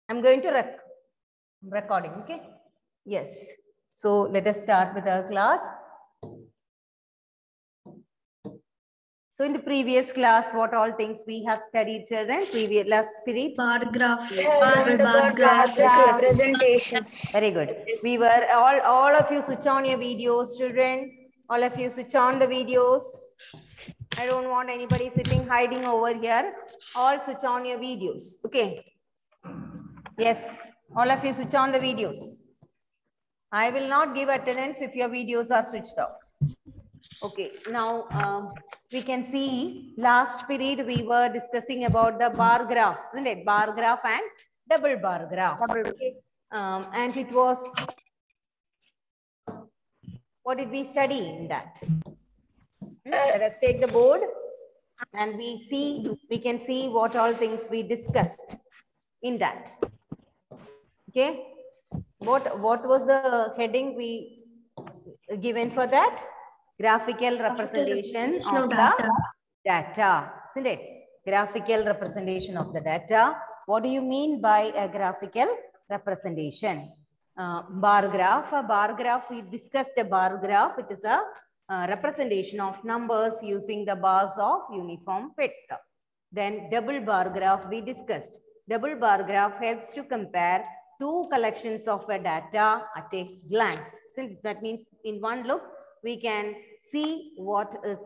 I'm going to recording, okay? Yes. So let us start with our class. So in the previous class, what all things we have studied, children? Previous last period. Bar graph. Learned about graphic representations. Very good. We were all of you switch on your videos, children. All of you switch on the videos. I don't want anybody sitting hiding over here. All switch on your videos. Okay. Yes. All of you switch on the videos. I will not give attendance if your videos are switched off. Okay, now we can see last period we were discussing about the bar graphs, isn't it? Bar graph and double bar graph. Okay. And it was, what did we study in that? Let us take the board and we can see what all things we discussed in that. Okay. What was the heading we given for that? Graphical representation of the data, isn't it? Graphical representation of the data. What do you mean by a graphical representation? Bar graph. A bar graph, we discussed a bar graph. It is a representation of numbers using the bars of uniform width. Then double bar graph we discussed. Double bar graph helps to compare two collections of a data at a glance. Since that means in one look, we can see what is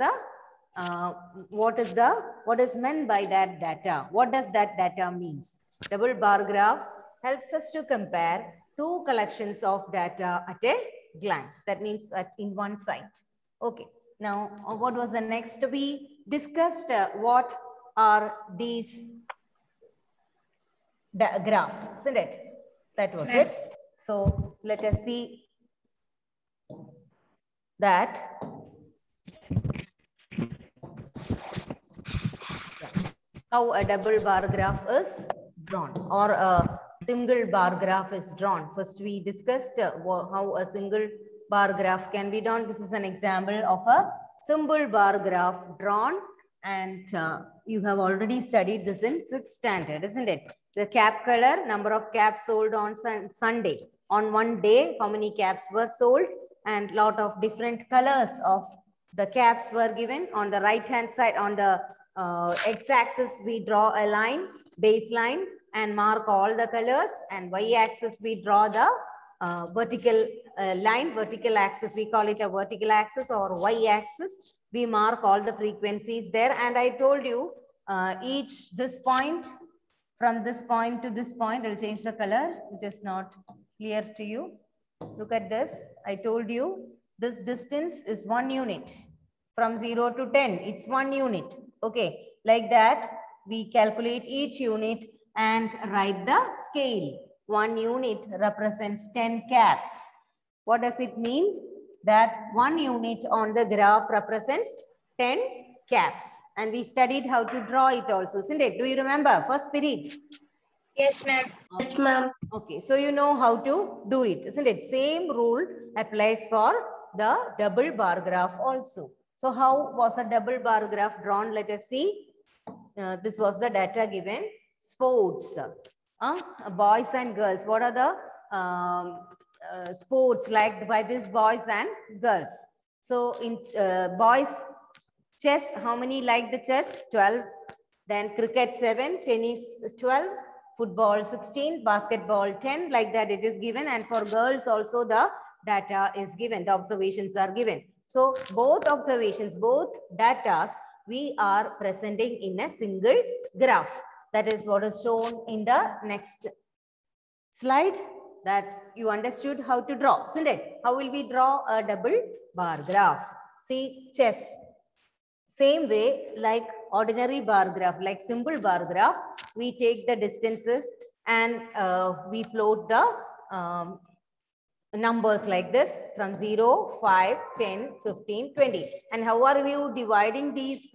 meant by that data. What does that data means? Double bar graphs helps us to compare two collections of data at a glance. That means in one site. Okay. Now, what was the next? We discussed what are these graphs, isn't it? That was it. So let us see that how a double bar graph is drawn or a single bar graph is drawn. First we discussed how a single bar graph can be drawn. This is an example of a simple bar graph drawn, and you have already studied this in 6th standard, isn't it? The cap color, number of caps sold on Sunday. On one day, how many caps were sold, and lot of different colors of the caps were given. On the right hand side, on the x-axis, we draw a line, baseline, and mark all the colors, and y-axis, we draw the vertical line, vertical axis, we call it a vertical axis, or y-axis. We mark all the frequencies there, and I told you this point, from this point to this point, I'll change the color. It is not clear to you. Look at this. I told you this distance is 1 unit. From 0 to 10, it's 1 unit. Okay, like that, we calculate each unit and write the scale. 1 unit represents 10 caps. What does it mean? That 1 unit on the graph represents 10 caps. And we studied how to draw it also, isn't it? Do you remember first period? Yes, ma'am. Yes, ma'am. Okay, so you know how to do it, isn't it? Same rule applies for the double bar graph also. So how was a double bar graph drawn? Let us see. This was the data given. Sports, boys and girls. What are the sports liked by these boys and girls? So in boys, chess, how many like the chess? 12. Then cricket 7, tennis 12, football 16, basketball 10, like that it is given. And for girls also the data is given, the observations are given. So both observations, both datas, we are presenting in a single graph. That is what is shown in the next slide, that you understood how to draw, isn't it? How will we draw a double bar graph? See, chess. Same way, like ordinary bar graph, like simple bar graph, we take the distances and we plot the numbers like this from 0, 5, 10, 15, 20. And how are you dividing these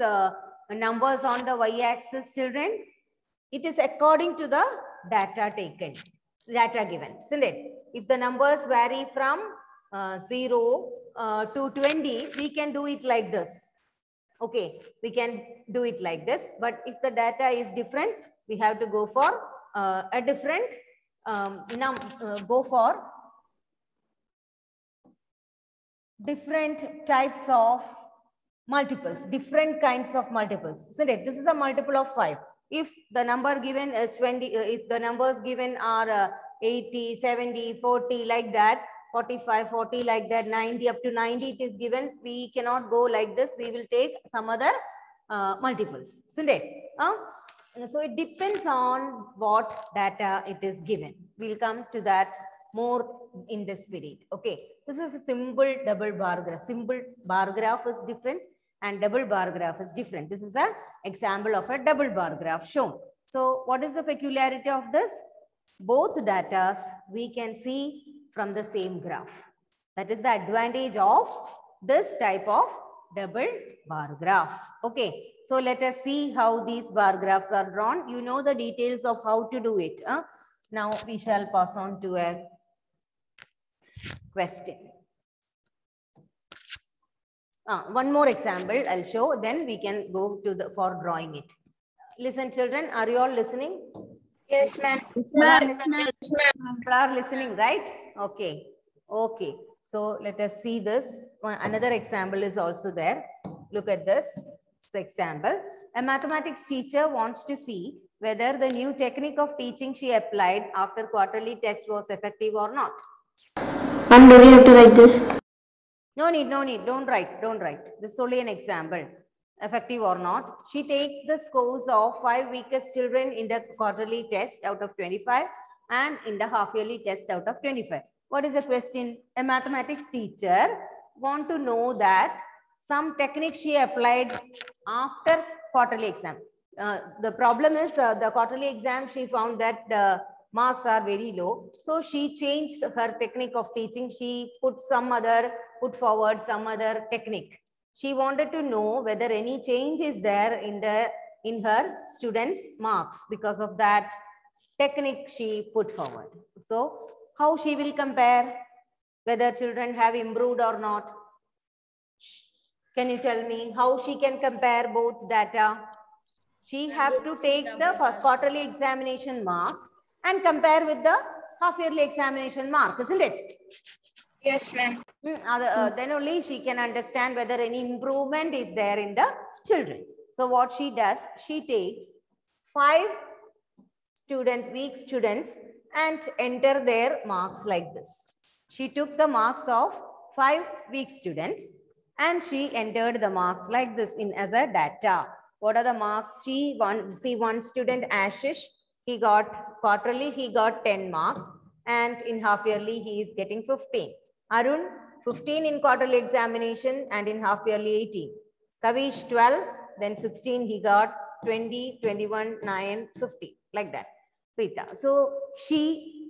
numbers on the y-axis, children? It is according to the data taken, data given, isn't it? If the numbers vary from 0 to 20, we can do it like this. Okay, we can do it like this. But if the data is different, we have to go for a different go for different types of multiples, different kinds of multiples, isn't it? This is a multiple of 5. If the number given is 20, if the numbers given are 80, 70, 40, like that, 45, 40, like that, 90, up to 90 it is given, we cannot go like this. We will take some other multiples, isn't it? So it depends on what data it is given. We'll come to that more in this period. Okay, this is a simple double bar graph. Simple bar graph is different and double bar graph is different. This is an example of a double bar graph shown. So what is the peculiarity of this? Both datas we can see from the same graph. That is the advantage of this type of double bar graph. Okay, so let us see how these bar graphs are drawn. You know the details of how to do it. Now we shall pass on to a question. One more example I'll show, then we can go to the for drawing it. Listen, children, are you all listening? Yes, ma'am. Yes, ma'am. You are listening, right? Okay. Okay. So let us see this. Another example is also there. Look at this example. A mathematics teacher wants to see whether the new technique of teaching she applied after quarterly test was effective or not. And do we have to write this? No need, no need. Don't write, don't write. This is only an example. Effective or not. She takes the scores of 5 weakest children in the quarterly test out of 25 and in the half yearly test out of 25. What is the question? A mathematics teacher want to know that some technique she applied after quarterly exam. The problem is the quarterly exam, she found that the marks are very low. So she changed her technique of teaching. She put forward some other technique. She wanted to know whether any change is there in her students' marks because of that technique she put forward. So how she will compare whether children have improved or not? Can you tell me how she can compare both data? She have to take the first quarterly examination marks and compare with the half yearly examination mark, isn't it? Yes, ma'am. Then only she can understand whether any improvement is there in the children. So what she does, she takes 5 students, weak students, and enter their marks like this. She took the marks of 5 weak students and she entered the marks like this in as a data. What are the marks? See one student, Ashish, he got quarterly, he got 10 marks, and in half yearly he is getting 15. Arun, 15 in quarterly examination and in half yearly 18. Kavish, 12, then 16 he got, 20, 21, 9, 50, like that. Rita. So she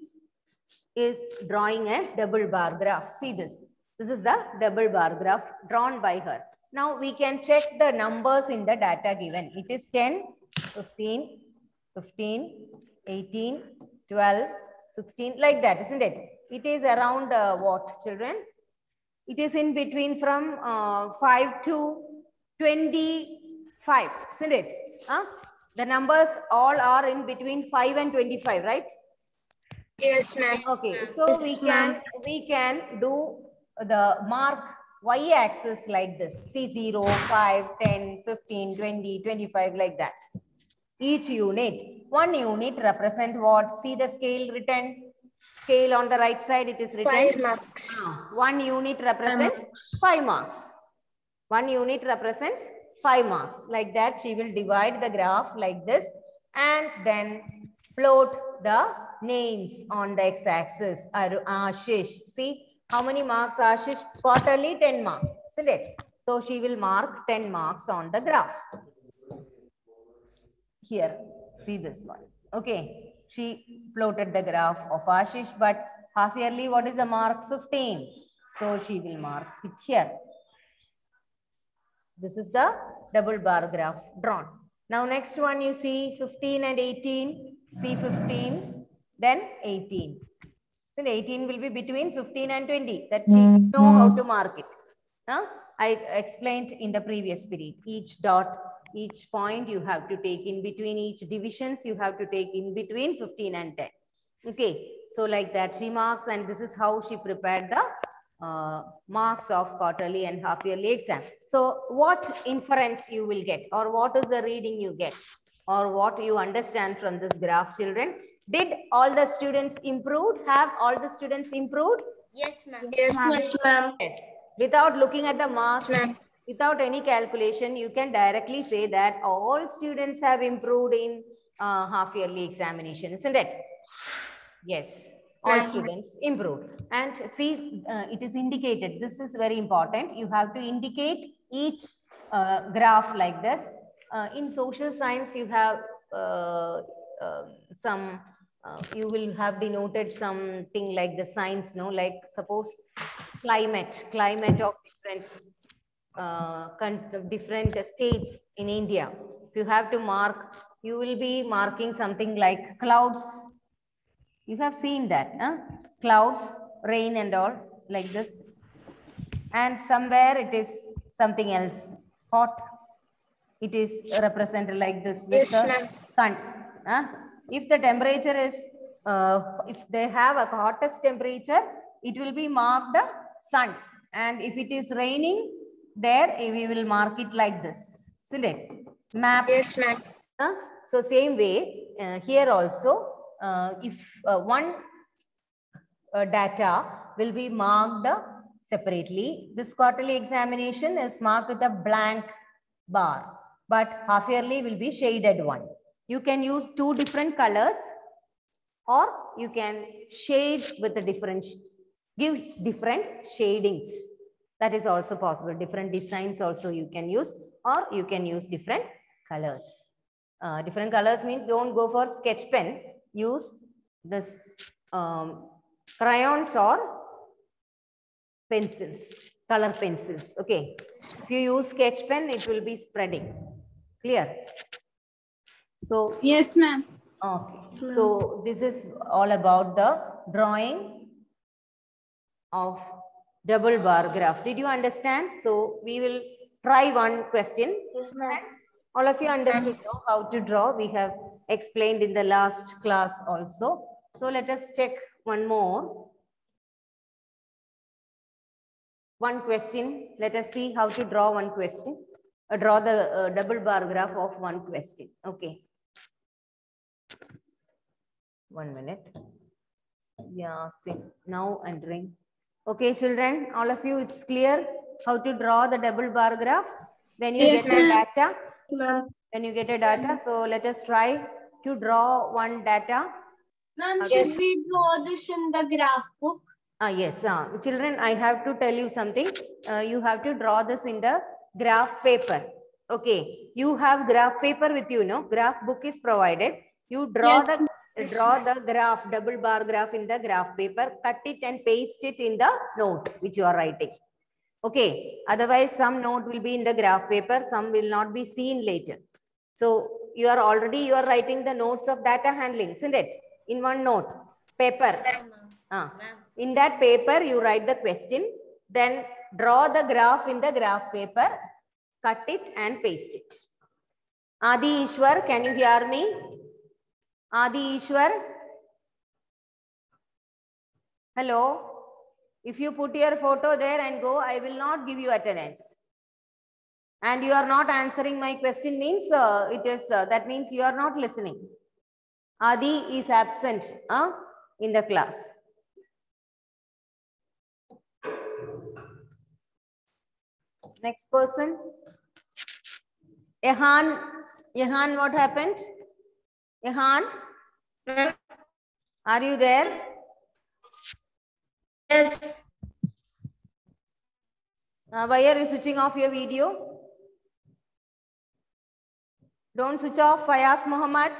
is drawing a double bar graph. See this. This is the double bar graph drawn by her. Now we can check the numbers in the data given. It is 10, 15, 15, 18, 12, 16, like that, isn't it? It is around what, children? It is in between from 5 to 25, isn't it? The numbers all are in between 5 and 25, right? Yes, ma'am. Okay, so we can do the mark y-axis like this. See 0, 5, 10, 15, 20, 25, like that. Each unit. One unit represent what? See the scale written. Scale on the right side, it is written 5 marks. 1 unit represents 5 marks. 1 unit represents 5 marks. Like that, she will divide the graph like this and then plot the names on the x-axis. Ashish. See how many marks Ashish? Quarterly 10 marks. Isn't it? So she will mark 10 marks on the graph. Here, see this one. Okay. She plotted the graph of Ashish, but half yearly, what is the mark? 15. So she will mark it here. This is the double bar graph drawn. Now next one you see 15 and 18. See 15, then 18. Then 18 will be between 15 and 20. That she know how to mark it. I explained in the previous period. Each dot, each point you have to take in between, each divisions you have to take in between 15 and 10. Okay, so like that she marks, and this is how she prepared the marks of quarterly and half yearly exam. So what inference you will get, or what is the reading you get, or what you understand from this graph, children? Did all the students improved? Have all the students improved? Yes, ma'am. Yes, ma'am. Yes. Without looking at the marks, Yes, ma'am. without any calculation, you can directly say that all students have improved in half yearly examination, isn't it? Yes, all students improved. And see, it is indicated. This is very important. You have to indicate each graph like this. In social science, you have some, you will have denoted something like the signs, no? Like suppose climate of different states in India. If you have to mark, you will be marking something like clouds. You have seen that, huh? Clouds, rain and all like this. And somewhere it is something else, hot. It is represented like this with Yes, the ma'am. sun. Huh? If the temperature is, if they have a hottest temperature, it will be marked the sun. And if it is raining, there we will mark it like this. Isn't it? Map. Yes, ma'am. So same way, here also, if one data will be marked separately. This quarterly examination is marked with a blank bar, but half yearly will be shaded one. You can use two different colors, or you can shade with a different, give different shadings. That is also possible. Different designs also you can use, or you can use different colors. Different colors means don't go for sketch pen. Use this crayons or pencils, color pencils. Okay. If you use sketch pen, it will be spreading. Clear? So Yes, ma'am. okay. So this is all about the drawing of double bar graph. Did you understand? So we will try one question. Yes, ma'am. All of you understood how to draw. We have explained in the last class also. So let us check one more. One question. Let us see how to draw one question. Draw the double bar graph of one question. Okay. 1 minute. Yeah, see. Now entering. Okay, children, all of you, it's clear how to draw the double bar graph when you get a data. When you get a data, so let us try to draw one data. Ma'am, should we draw this in the graph book? Yes, children, I have to tell you something. You have to draw this in the graph paper. Okay, you have graph paper with you, no? Graph book is provided. You draw the graph, double bar graph in the graph paper, cut it and paste it in the note which you are writing. Okay, otherwise some note will be in the graph paper, some will not be seen later. So you are writing the notes of data handling, isn't it? In one note, paper. In that paper, you write the question, then draw the graph in the graph paper, cut it and paste it. Adi Ishwar, can you hear me? Adi Ishwar? Hello? If you put your photo there and go, I will not give you attendance. And you are not answering my question means that means you are not listening. Adi is absent in the class. Next person. Ehan, what happened? Ehan, are you there? Yes. Why are you switching off your video? Don't switch off, Fayaz Muhammad.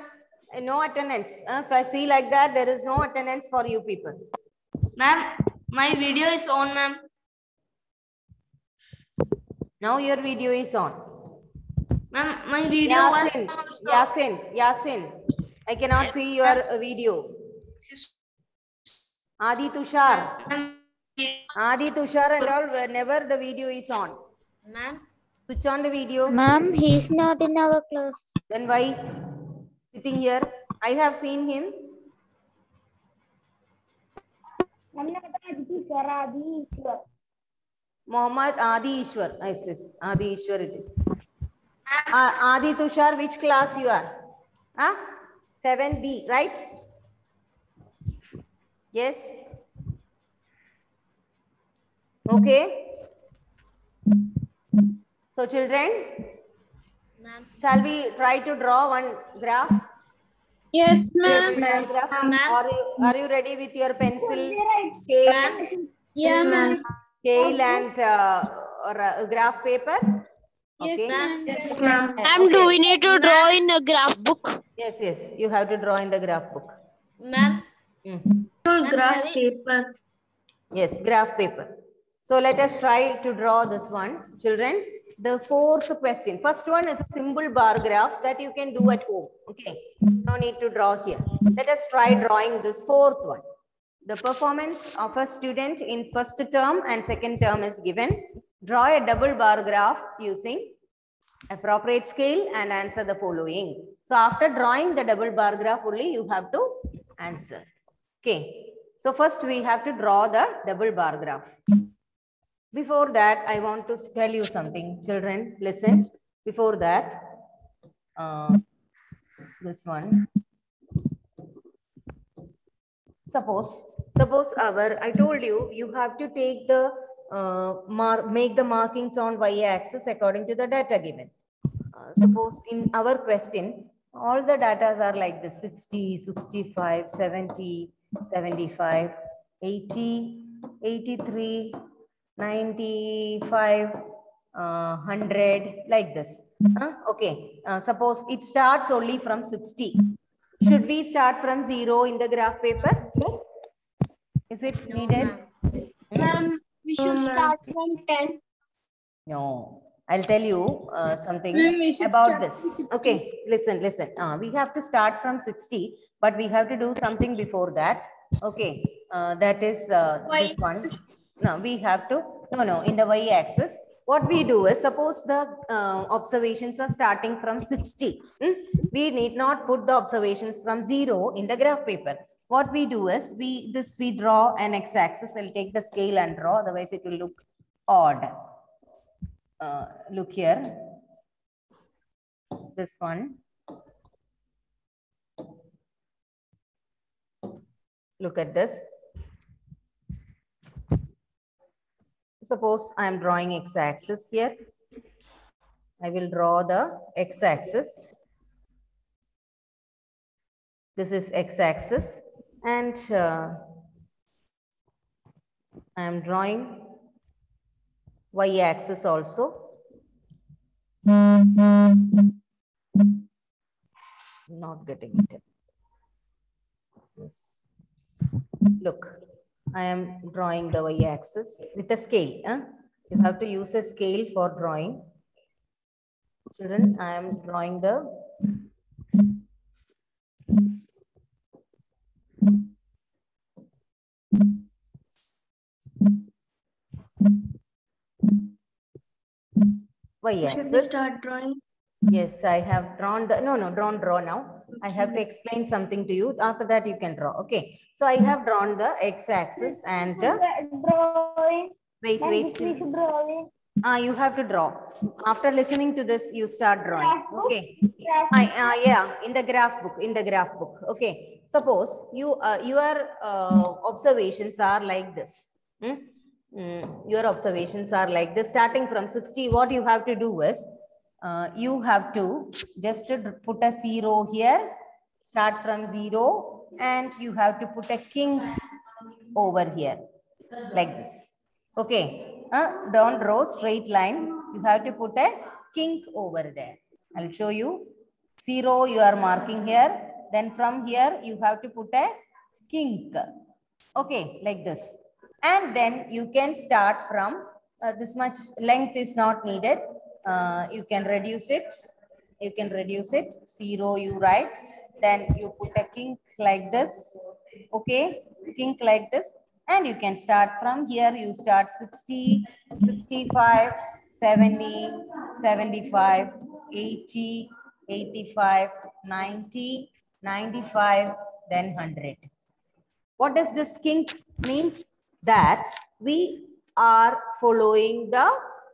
No attendance. If I see like that, there is no attendance for you people. Ma'am, my video is on, ma'am. Now your video is on. Ma'am, my video Yasin, I cannot see your video. Adi Tushar and all, whenever the video is on. Ma'am. Switch on the video. Ma'am, he's not in our class. Then why sitting here? I have seen him. Mohammad Adi Ishwar. Yes, Adi Ishwar it is. Adi Tushar, which class you are? 7B, right? Yes. Okay. So children, shall we try to draw one graph? Yes, ma'am. Graph? Are you ready with your pencil, Ma'am. Yeah, ma'am. scale and graph paper? Yes, Okay. ma'am. Yes, ma'am. Ma'am, do we need to draw in a graph book? Yes, yes. You have to draw in the graph book. Ma'am. Graph paper. Yes, graph paper. So let us try to draw this one, children. The fourth question. First one is a simple bar graph that you can do at home. Okay. No need to draw here. Let us try drawing this fourth one. The performance of a student in first term and second term is given. Draw a double bar graph using appropriate scale and answer the following. So after drawing the double bar graph only you have to answer. Okay. So first we have to draw the double bar graph. Before that, I want to tell you something. Children, listen. Before that, this one. Suppose I told you, you have to take the, make the markings on y-axis according to the data given. Suppose in our question, all the data are like this, 60, 65, 70, 75, 80, 83, 95, 100, like this. Okay, suppose it starts only from 60. Should we start from 0 in the graph paper? Is it needed? Ma'am, we should start from 10. No, I'll tell you something about this. Okay, listen. We have to start from 60, but we have to do something before that. Okay, that is this one. No, we have to, no, in the y-axis. What we do is, suppose the observations are starting from 60. We need not put the observations from 0 in the graph paper. What we do is, we draw an x-axis. I'll take the scale and draw, otherwise it will look odd. Look here, this one. Look at this. Suppose I am drawing x-axis here. I will draw the x-axis. This is x-axis, and I am drawing y-axis also. Not getting it. Yes. Look, I am drawing the y-axis with a scale. You have to use a scale for drawing. Children, I am drawing the y-axis. Start drawing. Yes, I have drawn the, no, don't draw now. I have to explain something to you. After that, you can draw. Okay. So I have drawn the x-axis and wait. You have to draw. After listening to this, you start drawing. Okay. Yeah, in the graph book. Okay. Suppose you your observations are like this. Your observations are like this. Starting from 60, what you have to do is, you have to just put a 0 here, start from 0, and you have to put a king over here, like this. Okay, don't draw straight line. You have to put a king over there. I'll show you. 0 you are marking here. Then from here, you have to put a king. Okay, like this. And then you can start from this much length is not needed. You can reduce it. 0 you write. Then you put a king like this. Okay, king like this. And you can start from here. You start 60, 65, 70, 75, 80, 85, 90, 95, then 100. What does this king means that we are following the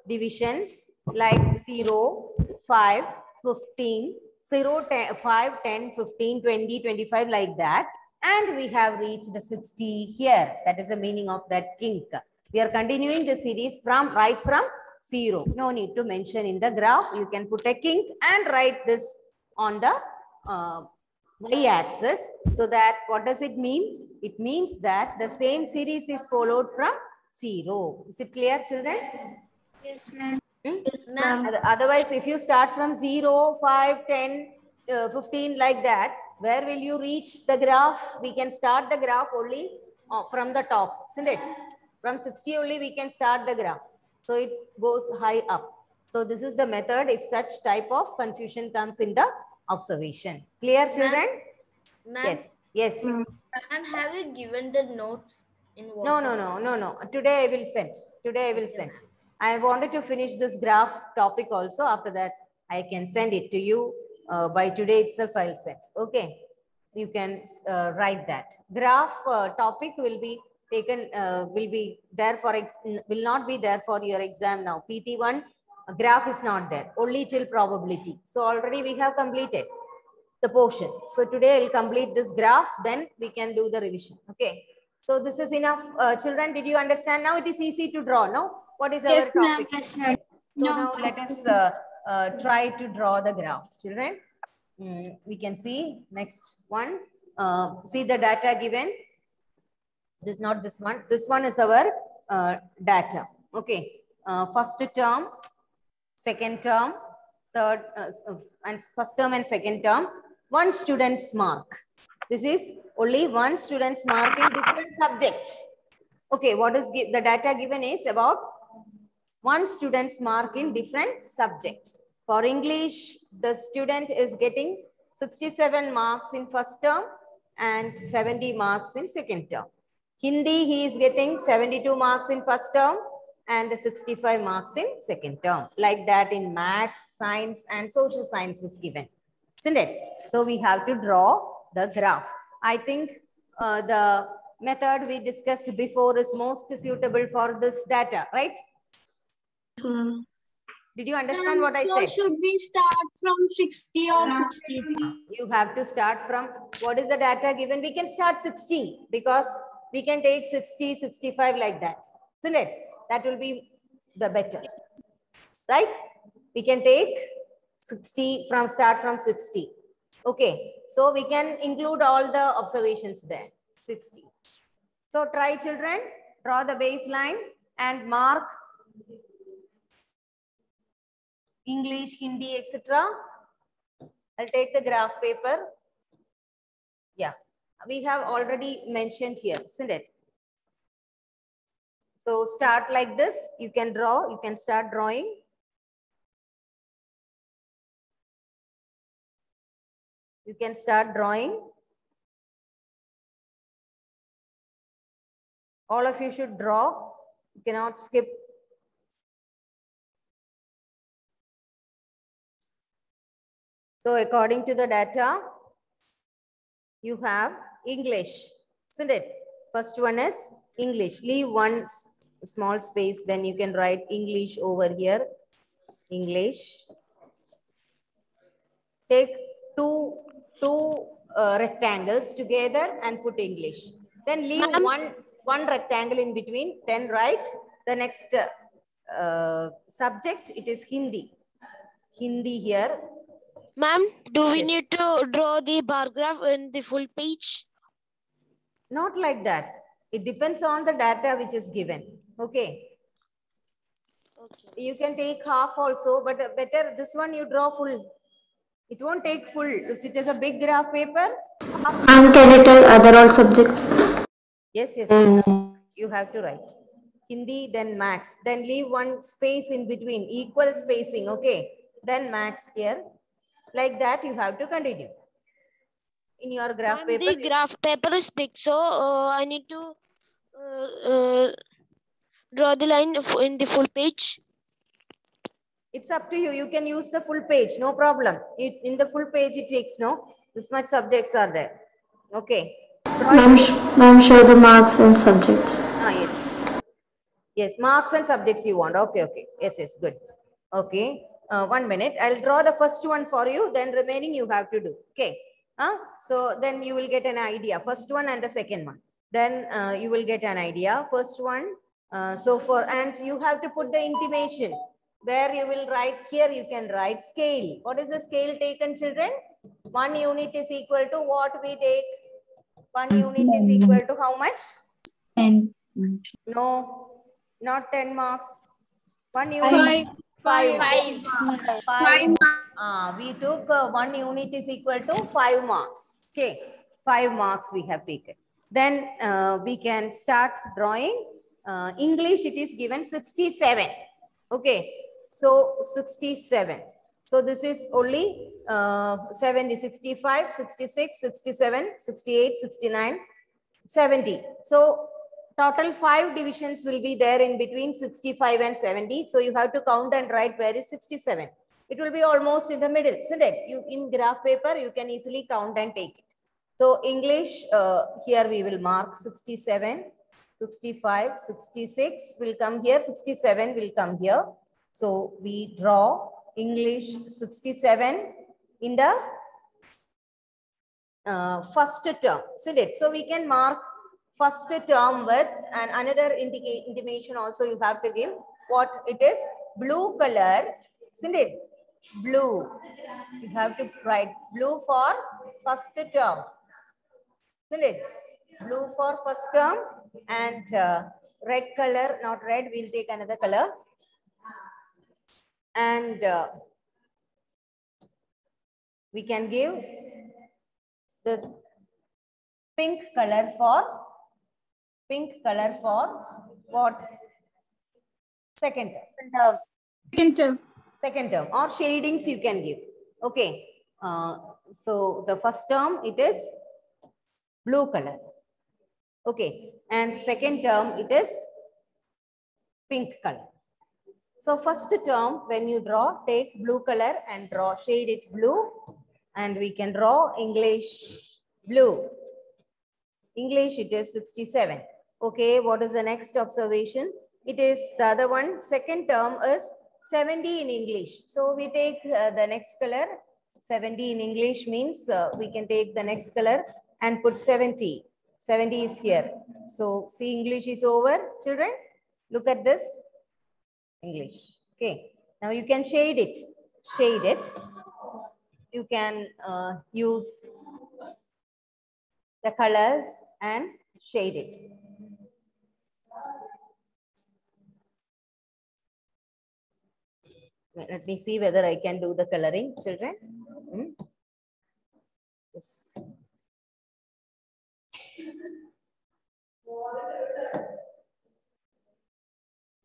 divisions like 0, 5, 15, 0, 10, 5, 10, 15, 20, 25 like that. And we have reached the 60 here. That is the meaning of that kink. We are continuing the series from right from 0. No need to mention in the graph. You can put a kink and write this on the y-axis. So that what does it mean? It means that the same series is followed from 0. Is it clear, children? Yes, ma'am. Yes, ma'am. Otherwise, if you start from 0, 5, 10, 15 like that, where will you reach the graph? We can start the graph only from the top, isn't it? From 60 only we can start the graph. So it goes high up. So this is the method if such type of confusion comes in the observation. Clear, children? Ma'am, Yes. Yes. ma'am, have you given the notes in No, WhatsApp? no. Today I will send. Today I will send. I wanted to finish this graph topic also. After that, I can send it to you. By today itself, I'll send. Okay. You can write that. Graph topic will be taken, will be there for, will not be there for your exam now. PT1 graph is not there. Only till probability. So already we have completed the portion. So today I'll complete this graph. Then we can do the revision. Okay. So this is enough. Children, did you understand? Now it is easy to draw, no? What is Yes, our ma'am. topic? Yes, ma'am. So No. now let us try to draw the graph, children. We can see next one. See the data given. This is not this one. This one is our data. Okay. First term, second term, third, and first term and second term. One student's mark. This is only one student's mark in different subjects. Okay, what is the data given is about one student's mark in different subjects. For English, the student is getting 67 marks in first term and 70 marks in second term. Hindi, he is getting 72 marks in first term and 65 marks in second term. Like that in maths, science and social science is given. Isn't it? So we have to draw the graph. I think the method we discussed before is most suitable for this data, right? Did you understand what I So said? should we start from 60 or 60? You have to start from what is the data given? We can start 60 because we can take 60, 65 like that. Isn't it? That will be the better. Right? We can take 60 from start from 60. Okay. So we can include all the observations there. 60. So try, children, draw the baseline and mark English, Hindi, etc. I'll take the graph paper. Yeah, we have already mentioned here, isn't it? So start like this. You can draw. You can start drawing. You can start drawing. All of you should draw. You cannot skip. So according to the data, you have English, isn't it? First one is English. Leave one small space, then you can write English over here. English. Take two rectangles together and put English. Then leave one rectangle in between, then write the next subject. It is Hindi. Hindi here. Ma'am, do we Yes. need to draw the bar graph in the full page? Not like that. It depends on the data which is given. Okay. You can take half also, but better this one you draw full. It won't take full. If it is a big graph paper. And can you tell other all subjects? Yes. You have to write. Hindi, then max. Then leave one space in between. Equal spacing. Okay. Then max here. Like that you have to continue. In your graph paper. The graph paper is big, so I need to draw the line in the full page. It's up to you. You can use the full page. No problem. In the full page it takes, no? This much subjects are there. Okay. Ma'am, show the marks and subjects. Yes. Yes, marks and subjects you want. Okay, okay. Yes, yes, good. Okay. 1 minute. I'll draw the first one for you. Then remaining you have to do. Okay. So then you will get an idea. First one and the second one. Then you will get an idea. First one. And you have to put the intimation where you will write here. You can write scale. What is the scale taken, children? 1 unit is equal to what we take? 1 unit is equal to how much? 10. No, not 10 marks. 1 unit. 5. We took 1 unit is equal to 5 marks. Okay, 5 marks we have taken. Then we can start drawing. English, it is given 67. Okay, so 67. So this is only 70, 65, 66, 67, 68, 69, 70. So total 5 divisions will be there in between 65 and 70. So you have to count and write where is 67. It will be almost in the middle, isn't it? You in graph paper, you can easily count and take it. So English, here we will mark 67, 65, 66 will come here, 67 will come here. So we draw English 67 in the first term, isn't it? So we can mark first term with and another intimation also you have to give what it is, blue color, isn't it? Blue. You have to write blue for first term, isn't it? Blue for first term and red color, not red, we'll take another color. And we can give this pink color for what? Second term. Second term or shadings you can give. Okay. So the first term it is blue color. Okay. And second term it is pink color. So first term when you draw, take blue color and draw, shade it blue, and we can draw English blue. English it is 67. Okay, what is the next observation? It is the other one. Second term is 70 in English. So we take the next color. 70 in English means we can take the next color and put 70. 70 is here. So see, English is over, children. Look at this. English. Okay. Now you can shade it. Shade it. You can use the colors and shade it. Let me see whether I can do the coloring, children. Yes.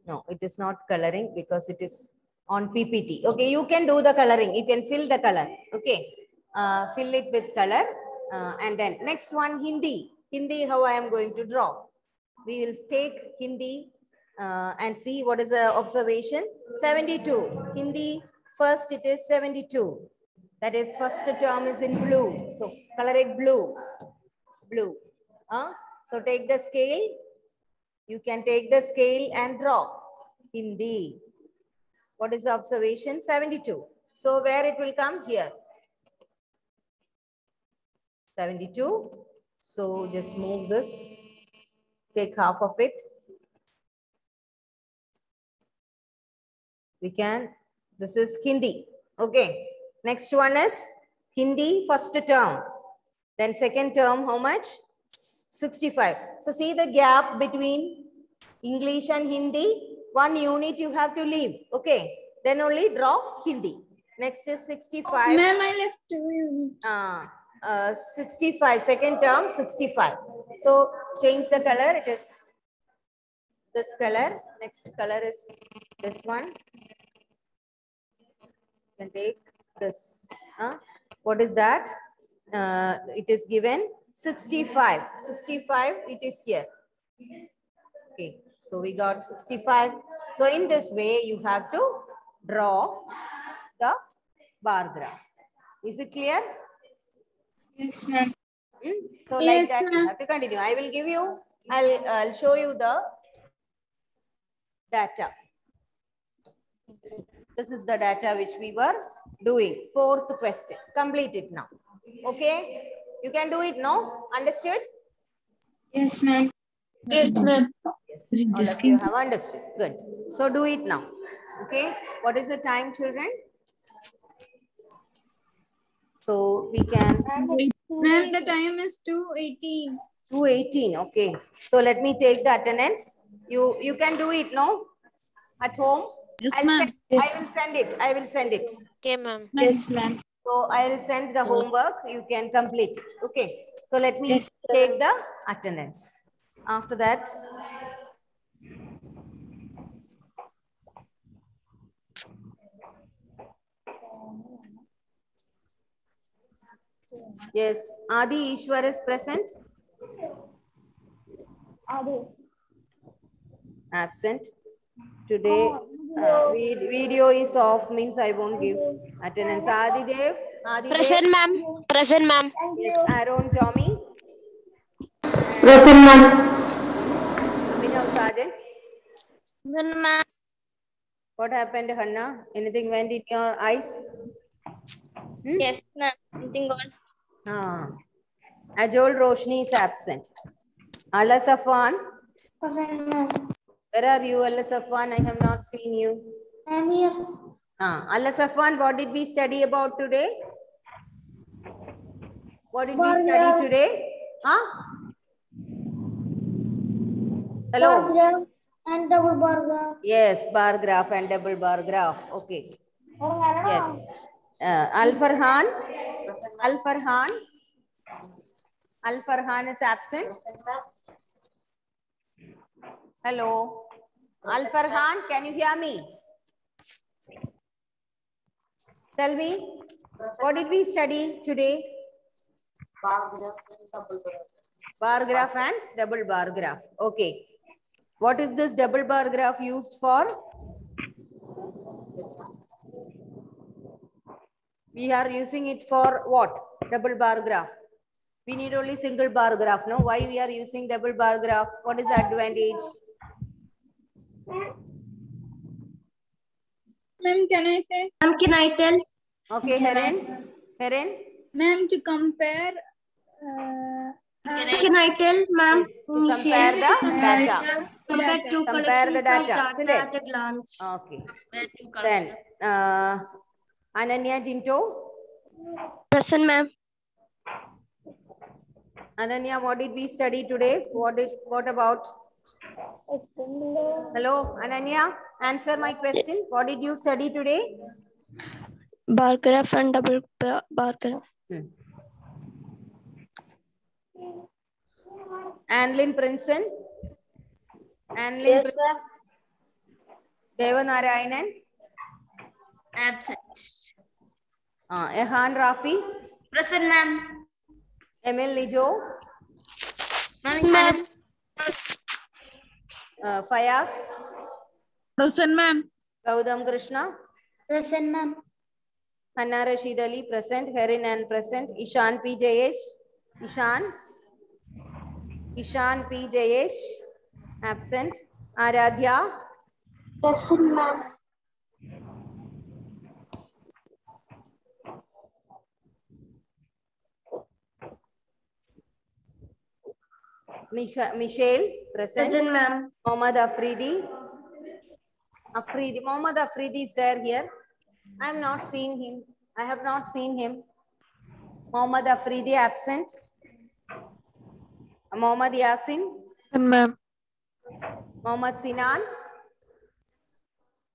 No, it is not coloring because it is on PPT. Okay, you can do the coloring. You can fill the color. Okay, fill it with color. And then next one, Hindi. Hindi, how I am going to draw. We will take Hindi and see what is the observation. 72. Hindi, first it is 72. That is first term is in blue. So color it blue. Blue. So take the scale. You can take the scale and draw Hindi. What is the observation? 72. So where it will come? Here. 72. So just move this. Take half of it. We can. This is Hindi. Okay. Next one is Hindi first term. Then second term, how much? 65. So see the gap between English and Hindi. 1 unit you have to leave. Okay. Then only draw Hindi. Next is 65. Ma'am, I left 2 units. 65. Second term, 65. So change the color. It is this color. Next color is this one. You can take this. What is that? It is given 65. 65, it is here. Okay, so we got 65. So in this way, you have to draw the bar graph. Is it clear? Yes, ma'am. So Yes, like that, you ma'am. have to continue. I will give you, I'll show you the data. This is the data which we were doing. Fourth question. Complete it now. Okay? You can do it now. Understood? Yes, ma'am. Yes, ma'am. Yes. All of you have understood. Good. So do it now. Okay? What is the time, children? So we can Ma'am, the time is 2:18. 2:18. Okay. So let me take the attendance. You can do it now at home. Yes, I ma'am. will send it. I will send it. Okay, ma'am. Yes, ma'am. So I will send the homework. You can complete it. Okay. So let me Yes, take the attendance. After that, yes, Adi Ishwar is present. Absent. Today, video is off, means I won't give attendance. Adi Dev. Present, ma'am. Present, ma'am. Yes, Aaron Jomi. Present, ma'am. Abhinav Sajan. Present, ma'am. What happened, Hanna? Anything went in your eyes? Yes, ma'am. Something gone. Ajol Roshni is absent. Allah Safwan. Present, ma'am. Where are you, Allah Safwan? I have not seen you. I'm here. Allah Safwan, what did we study about today? What did we study today? Hello. graph and double bar graph. Yes, bar graph and double bar graph. Okay. Yes. Al Farhan. Al Farhan is absent. Hello. Al Farhan, can you hear me? Tell me, what did we study today? Bar graph and double bar graph. Okay. What is this double bar graph used for? We are using it for what? Double bar graph. We need only single bar graph. No, why we are using double bar graph? What is the advantage? Ma'am, can I say? Ma'am, can I tell? Okay, Heren. Ma'am, to compare. Can I tell, ma'am? Yes, to compare the data. Compare two Compare the collections data, of isn't data it? at a glance. Okay. Then, Ananya Jinto. Present, ma'am. Ananya, what did we study today? What about? Hello, Ananya, answer my question. What did you study today? Bar graph and double bar graph. Annlyn Princeton. Annlyn Princeton. Devanarayanan. Absent. Ehan Rafi. Present, ma'am. Emil Lijo. Ma'am. Fayaz. Present, ma'am. Gaudam Krishna. Present, ma'am. Hanna Rashid Ali present. Herin and present. Ishan P. Jayesh. Ishan P. Jayesh. Absent. Aradhya. Present, ma'am. Michelle present. Present, ma'am. Mohammad Afridi. Mohammad Afridi is there here. I have not seen him. Mohammad Afridi absent. Mohammad Yasin. Ma'am. Mohammad Sinan.